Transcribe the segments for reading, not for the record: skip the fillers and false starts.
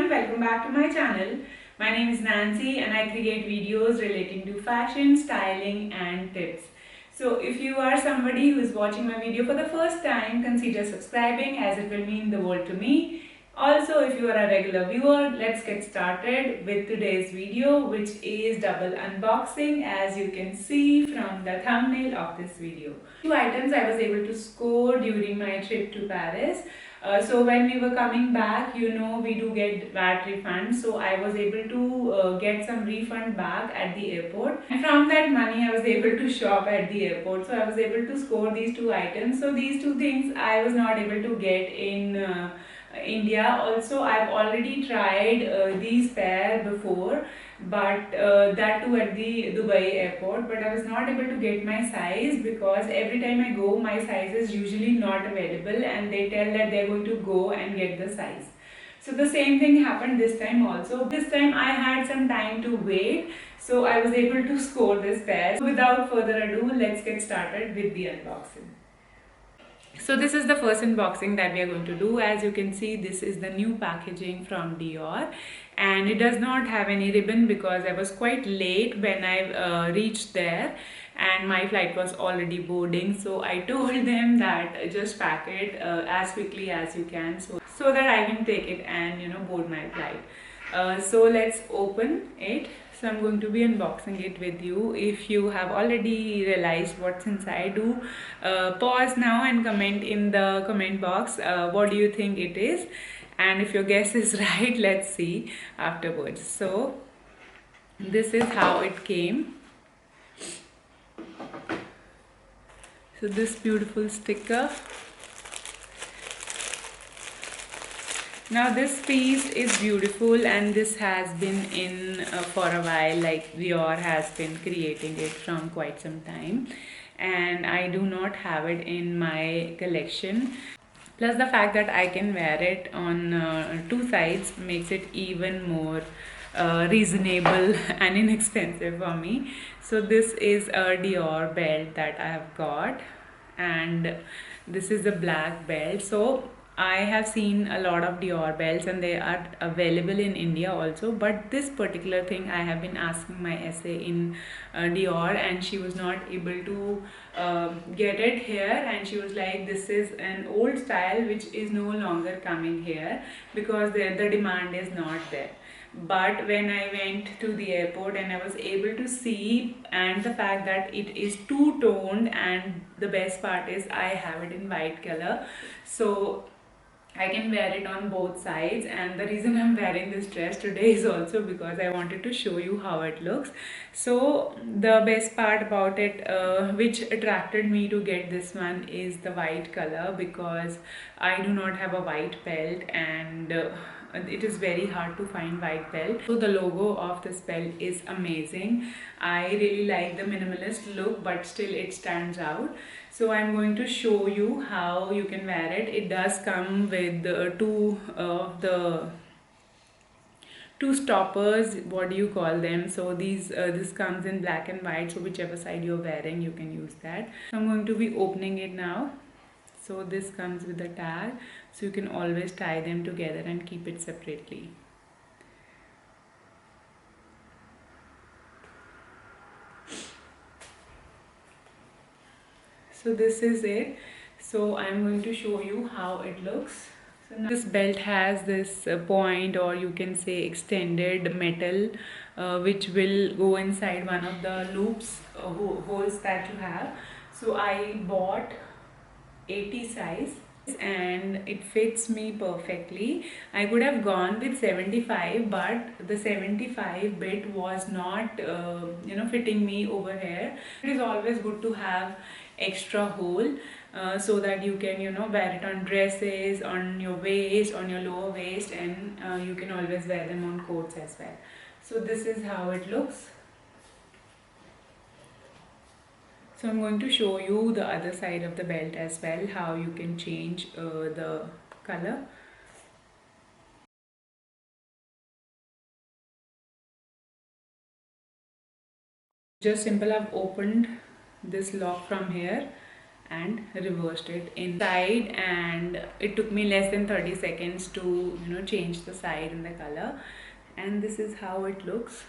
everyone, welcome back to my channel. My name is Nancy and I create videos relating to fashion, styling and tips. So if you are somebody who is watching my video for the first time, consider subscribing as it will mean the world to me. Also, if you are a regular viewer, let's get started with today's video, which is double unboxing, as you can see from the thumbnail of this video. Two items I was able to score during my trip to Paris. So when we were coming back, we do get VAT refund. So I was able to get some refund back at the airport. And from that money, I was able to shop at the airport. So I was able to score these two items. So these two things I was not able to get in India. Also, I've already tried these pair before, but that too at the Dubai airport, but I was not able to get my size because every time I go my size is usually not available and they tell that they're going to go and get the size. So the same thing happened this time also. This time I had some time to wait, so I was able to score this pair. So without further ado, let's get started with the unboxing. So this is the first unboxing that we are going to do. As you can see, this is the new packaging from DIOR and it does not have any ribbon because I was quite late when I reached there and my flight was already boarding. So I told them that just pack it as quickly as you can so that I can take it and board my flight. So let's open it. So I'm going to be unboxing it with you. If you have already realized what's inside, do pause now and comment in the comment box what do you think it is, and if your guess is right, let's see afterwards. So this is how it came. So this beautiful sticker. Now this piece is beautiful and this has been in for a while, like DIOR has been creating it from quite some time and I do not have it in my collection. Plus the fact that I can wear it on two sides makes it even more reasonable and inexpensive for me. So this is a DIOR belt that I have got and this is the black belt. So I have seen a lot of DIOR belts and they are available in India also, but this particular thing I have been asking my SA in DIOR and she was not able to get it here, and she was like, this is an old style which is no longer coming here because the demand is not there. But when I went to the airport and I was able to see, and the fact that it is two-toned, and the best part is I have it in white color, so I can wear it on both sides. And the reason I'm wearing this dress today is also because I wanted to show you how it looks. So the best part about it, which attracted me to get this one, is the white color, because I do not have a white belt and it is very hard to find white belt. So the logo of this belt is amazing. I really like the minimalist look, but still it stands out. So I'm going to show you how you can wear it. It does come with two stoppers, what do you call them? So this comes in black and white, so whichever side you're wearing you can use that. So I'm going to be opening it now. So this comes with a tag, so you can always tie them together and keep it separately. So this is it. So I'm going to show you how it looks. So now this belt has this point, or you can say extended metal, which will go inside one of the loops, holes that you have. So I bought 80 size and it fits me perfectly. I could have gone with 75, but the 75 bit was not fitting me over here. It is always good to have extra hole so that you can wear it on dresses, on your waist, on your lower waist, and you can always wear them on coats as well. So this is how it looks. So I'm going to show you the other side of the belt as well, how you can change the color. Just simple, I've opened this lock from here and reversed it inside, and it took me less than 30 seconds to change the side and the color. And this is how it looks.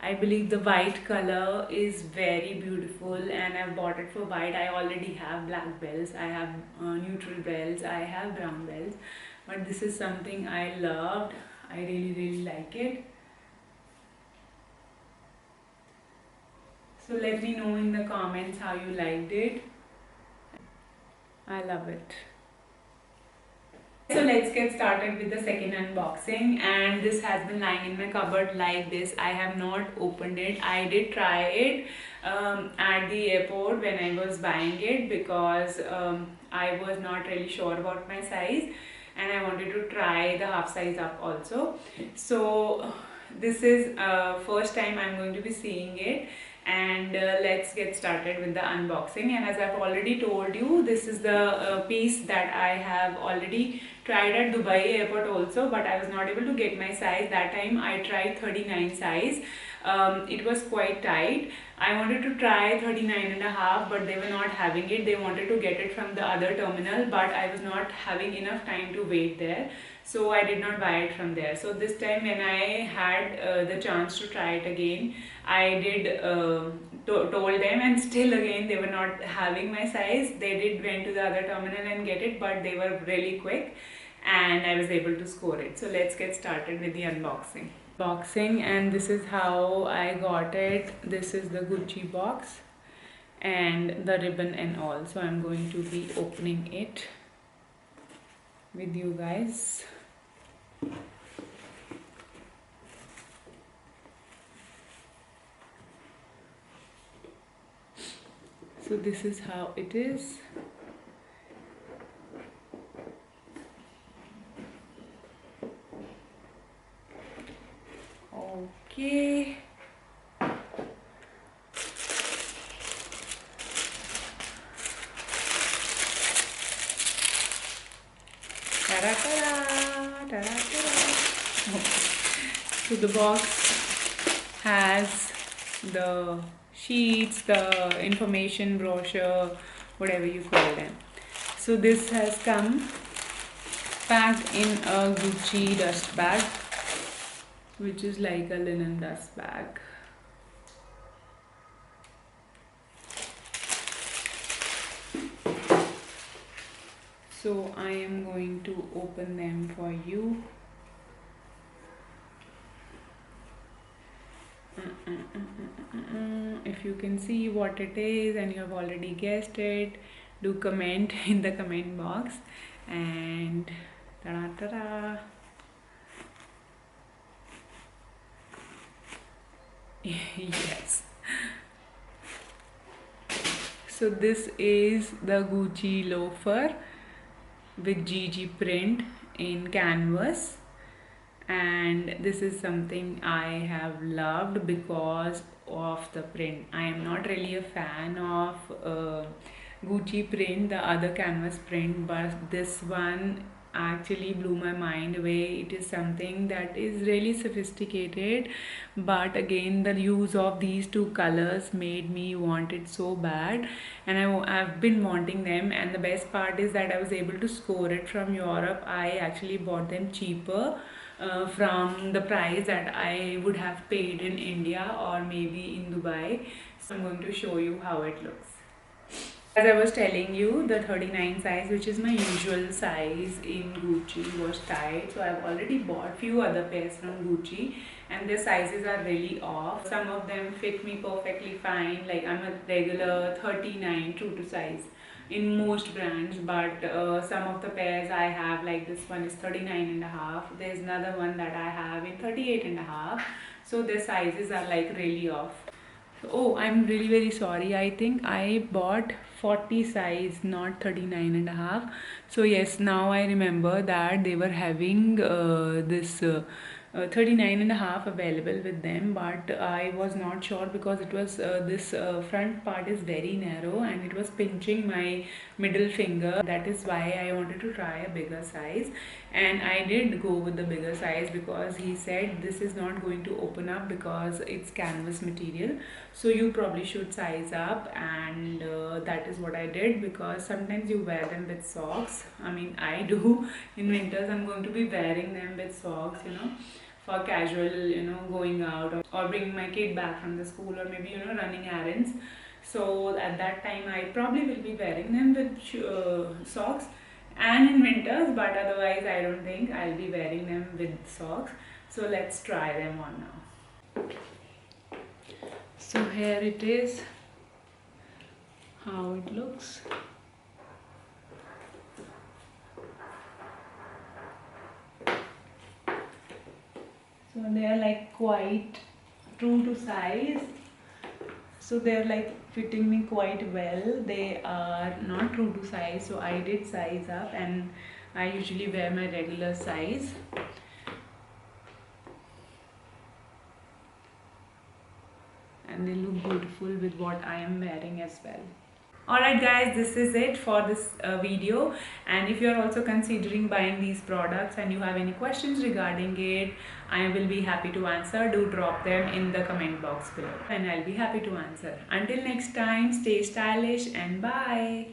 I believe the white color is very beautiful, and I've bought it for white. I already have black bells, I have neutral bells, I have brown bells, but this is something I loved. I really like it. So let me know in the comments how you liked it. I love it. So let's get started with the second unboxing, and this has been lying in my cupboard like this. I have not opened it. I did try it at the airport when I was buying it, because I was not really sure about my size and I wanted to try the half size up also. So this is first time I'm going to be seeing it, and let's get started with the unboxing. And as I've already told you, this is the piece that I have already tried at Dubai airport also, but I was not able to get my size. That time I tried 39 size. It was quite tight. I wanted to try 39.5, but they were not having it. They wanted to get it from the other terminal, but I was not having enough time to wait there, so I did not buy it from there. So this time when I had the chance to try it again, I did told them, and still again they were not having my size. They did went to the other terminal and get it, but they were really quick and I was able to score it. So let's get started with the unboxing. And this is how I got it. This is the Gucci box and the ribbon and all. So I'm going to be opening it with you guys. So this is how it is. Okay. Ta-da, ta-da, ta-da, ta-da. Okay. So the box has the sheets, the information brochure, whatever you call them. So this has come packed in a Gucci dust bag, which is like a linen dust bag. So I am going to open them for you. If you can see what it is and you have already guessed it, do comment in the comment box. And ta-da, ta-da. Yes. So this is the Gucci loafer with GG print in canvas, and this is something I have loved because of the print. I am not really a fan of Gucci print, the other canvas print, but this one actually blew my mind away. It is something that is really sophisticated, but again the use of these two colors made me want it so bad, and I've been wanting them. And the best part is that I was able to score it from Europe. I actually bought them cheaper from the price that I would have paid in India or maybe in Dubai. So I'm going to show you how it looks. As I was telling you, the 39 size, which is my usual size in Gucci, was tight. So I've already bought few other pairs from Gucci, and their sizes are really off. Some of them fit me perfectly fine. Like I'm a regular 39 true to size in most brands, but some of the pairs I have, like this one is 39.5. There's another one that I have in 38.5. So their sizes are like really off. Oh, I'm really very sorry. I think I bought 40 size, not 39.5. So yes, now I remember that they were having this 39 and a half available with them, but I was not sure because it was this front part is very narrow and it was pinching my middle finger. That is why I wanted to try a bigger size, and I did go with the bigger size because he said this is not going to open up because it's canvas material, so you probably should size up. And that is what I did, because sometimes you wear them with socks. I mean, I do. In winters I'm going to be wearing them with socks, for casual, going out, or bringing my kid back from the school, or maybe, running errands. So at that time I probably will be wearing them with socks and in winters, but otherwise I don't think I'll be wearing them with socks. So let's try them on now. So here it is, how it looks. So they are like quite true to size. So they're like fitting me quite well. They are not true to size, so I did size up, and I usually wear my regular size. And they look beautiful with what I am wearing as well. Alright guys, this is it for this video, and if you are also considering buying these products and you have any questions regarding it, I will be happy to answer. Do drop them in the comment box below and I'll be happy to answer. Until next time, stay stylish and bye.